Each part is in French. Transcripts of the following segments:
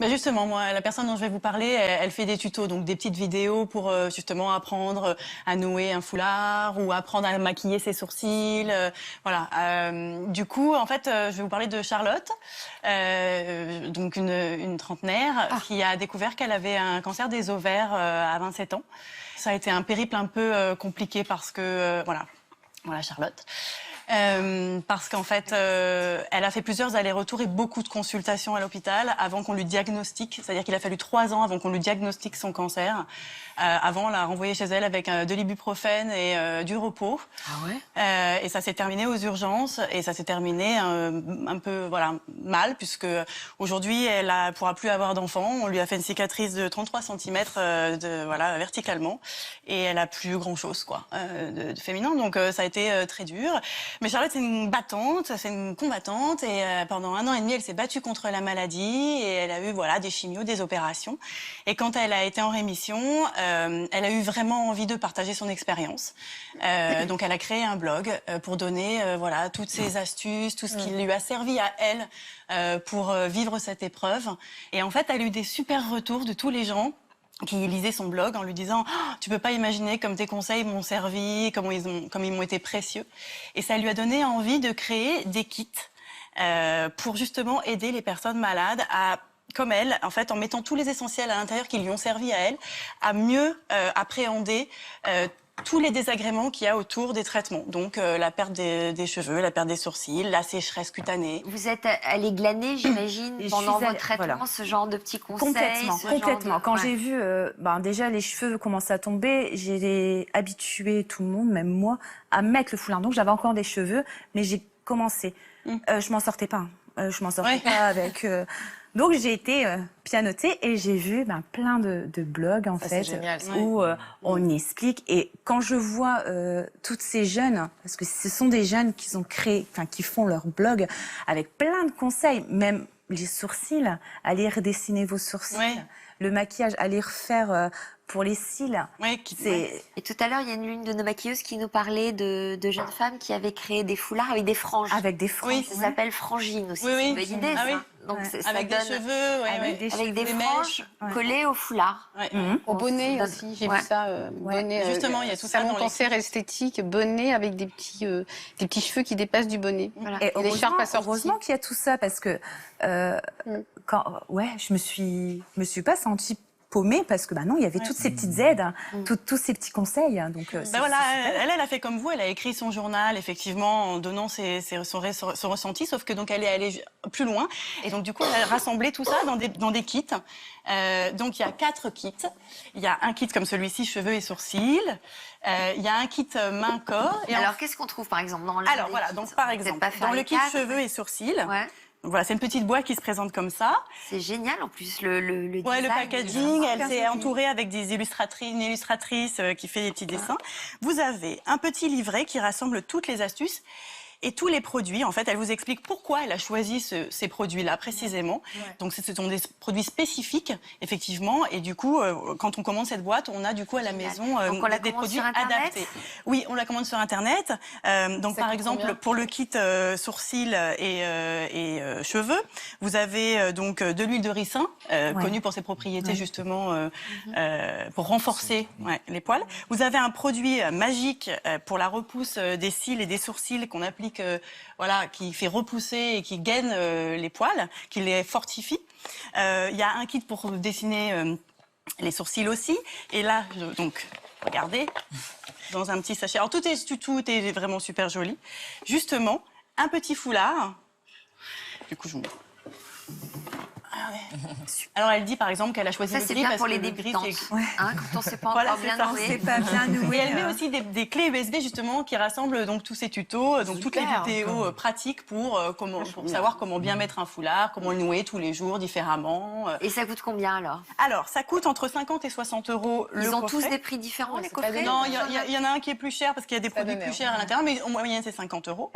Bah justement, moi, la personne dont je vais vous parler, elle fait des tutos, donc des petites vidéos pour justement apprendre à nouer un foulard ou apprendre à maquiller ses sourcils. Voilà. Du coup, en fait, je vais vous parler de Charlotte, donc une trentenaire qui a découvert qu'elle avait un cancer des ovaires à 27 ans. Ça a été un périple un peu compliqué parce que, voilà Charlotte. Parce qu'en fait, elle a fait plusieurs allers-retours et beaucoup de consultations à l'hôpital avant qu'on lui diagnostique. C'est-à-dire qu'il a fallu 3 ans avant qu'on lui diagnostique son cancer. Avant, on l'a renvoyée chez elle avec de l'ibuprofène et du repos. Ah ouais. Et ça s'est terminé aux urgences et ça s'est terminé un peu mal puisque aujourd'hui, elle ne pourra plus avoir d'enfant. On lui a fait une cicatrice de 33 cm verticalement et elle a plus grand-chose de féminin. Donc ça a été très dur. Mais Charlotte, c'est une battante, c'est une combattante et pendant 1 an et demi, elle s'est battue contre la maladie et elle a eu des chimios, des opérations. Et quand elle a été en rémission, elle a eu vraiment envie de partager son expérience. Donc elle a créé un blog pour donner toutes ses astuces, tout ce qui lui a servi à elle pour vivre cette épreuve. Et en fait, elle a eu des super retours de tous les gens qui lisait son blog en lui disant oh, « Tu peux pas imaginer comme tes conseils m'ont servi, comme ils m'ont été précieux. » Et ça lui a donné envie de créer des kits pour justement aider les personnes malades à, comme elle, en fait, en mettant tous les essentiels à l'intérieur qui lui ont servi à elle, à mieux appréhender tous les désagréments qu'il y a autour des traitements. Donc la perte des cheveux, la perte des sourcils, la sécheresse cutanée. Vous êtes allée glaner, j'imagine, pendant votre traitement, ce genre de petits conseils. Complètement. Quand j'ai vu déjà les cheveux commencer à tomber, j'ai habitué tout le monde, même moi, à mettre le foulard. Donc j'avais encore des cheveux, mais j'ai commencé. Je m'en sortais pas. Je m'en sortais pas avec... Donc j'ai été pianotée et j'ai vu plein de blogs en fait génial, où on explique. Et quand je vois toutes ces jeunes, parce que ce sont des jeunes qui ont créé, qui font leur blog avec plein de conseils, même les sourcils, allez redessiner vos sourcils, le maquillage, allez refaire pour les cils. Et tout à l'heure, il y a l'une de nos maquilleuses qui nous parlait de jeunes femmes qui avaient créé des foulards avec des franges. Avec des franges. Ça s'appelle frangine aussi. C'est une bonne idée, ça. Donc, ça avec des cheveux, avec des franges collées au foulard. Au bonnet aussi, j'ai vu ça. Bonnet, justement, il y a tout ça dans cancer esthétique, bonnet avec des petits cheveux qui dépassent du bonnet. Voilà. Et heureusement qu'il y a tout ça parce que je me suis pas sentie paumée parce que non, il y avait toutes ces petites aides, tous ces petits conseils. Donc, elle a fait comme vous, elle a écrit son journal, effectivement, en donnant son ressenti, sauf que donc elle est allée plus loin. Et donc, du coup, elle a rassemblé tout ça dans des kits. Donc, il y a 4 kits. Il y a un kit comme celui-ci, cheveux et sourcils. Il y a un kit main-corps. Alors, qu'est-ce qu'on trouve, par exemple, dans par exemple, dans le kit cheveux et sourcils, voilà, c'est une petite boîte qui se présente comme ça. C'est génial en plus le design. Le packaging, elle s'est entourée avec une illustratrice qui fait des petits dessins. Vous avez un petit livret qui rassemble toutes les astuces et tous les produits. En fait, elle vous explique pourquoi elle a choisi ces produits-là précisément. Donc, ce sont des produits spécifiques, effectivement. Et du coup, quand on commande cette boîte, on a du coup à la maison des produits adaptés. Oui, on la commande sur Internet. Donc, par exemple, pour le kit sourcils et cheveux, vous avez donc de l'huile de ricin, connue pour ses propriétés justement pour renforcer les poils. Vous avez un produit magique pour la repousse des cils et des sourcils qu'on applique qui fait repousser et qui gaine les poils, qui les fortifie. Il y a un kit pour dessiner les sourcils aussi. Et là, donc, regardez, dans un petit sachet. Alors, tout est vraiment super joli. Justement, un petit foulard. Du coup, je vous montre. Alors elle dit par exemple qu'elle a choisi le gris parce que le gris quand on sait pas encore bien noué. Et elle met aussi des clés USB justement qui rassemblent donc tous ces tutos, donc toutes les vidéos pratiques pour savoir comment bien mettre un foulard, comment le nouer tous les jours différemment. Et ça coûte combien alors? Alors ça coûte entre 50 et 60 € le coffret. Ils ont tous des prix différents les coffrets? Non, il y en a un qui est plus cher parce qu'il y a des produits plus chers à l'intérieur, mais en moyenne c'est 50 €.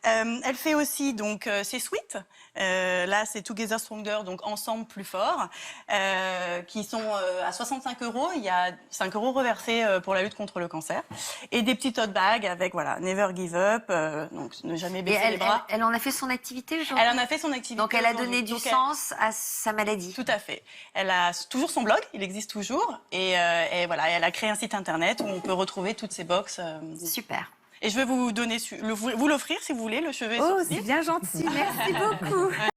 Elle fait aussi donc ses suites. Là c'est Together Stronger, donc Ensemble plus fort, qui sont à 65 €. Il y a 5 € reversés pour la lutte contre le cancer. Et des petits tote bags avec, voilà, never give up, donc ne jamais Et baisser les bras. elle en a fait son activité aujourd'hui? Elle en a fait son activité. Donc elle a aujourd'hui. donné du Donc, sens à sa maladie. Tout à fait. Elle a toujours son blog, il existe toujours. Et voilà, elle a créé un site internet où on peut retrouver toutes ces box. Super. Et je vais vous donner, vous l'offrir si vous voulez, le chevet Oh, sourcil. c'est bien gentil. Merci beaucoup.